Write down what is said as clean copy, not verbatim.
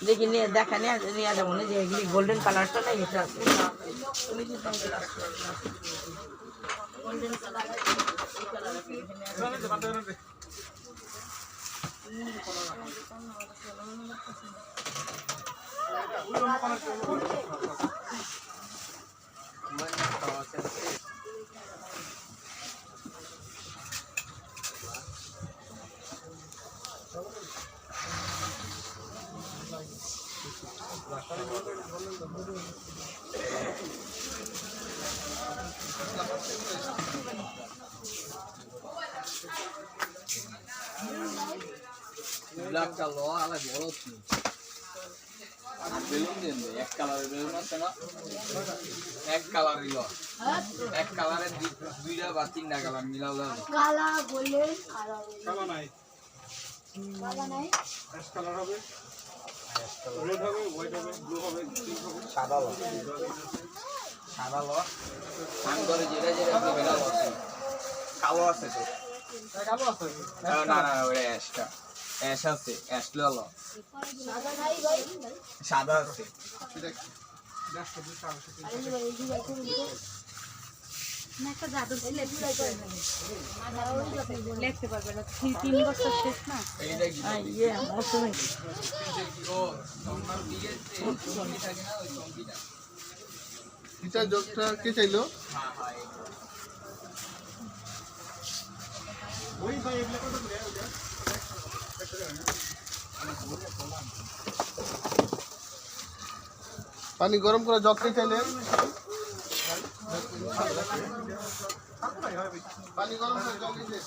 দেখি নিয়ে দেখা নিয়ে যাবো না যে এগুলি গোল্ডেন কালারটা না এটা গোল্ডেন কালার ব্ল্যাকটা লো আলাদা বড় ছিল আর বেলুন দেন এক কালারের বেলুন আছে না এক কালারই লো এক কালারের দুইটা বা তিনটা কালার মিলাও কালা গোল্ডেন কালা নাই অ্যাশ কালার হবে রেড হবে হোয়াইট হবে ব্লু হবে পিঙ্ক হবে সাদা লো আমি করে যেটা যেটা বেলা আছে কালো আছে তো কালো আছে না না ওই অ্যাশটা অ্যাশ আছে অ্যাশ লো সাদা নাই ভাই সাদা আছে একটা জাদু লিখতে পারবে না 3 বছর শেষ না এইটা কি ইয়ে মৌসুমি ও তোমার দিয়ে চমকি থাকে না ওই চমকিটা এটা জবটা কে চাইলো হ্যাঁ হ্যাঁ ওই ভাই এগুলা কত করে ওটা পানি গরম করে জগ কে চাইলে পানি গরম করে জগ দিতে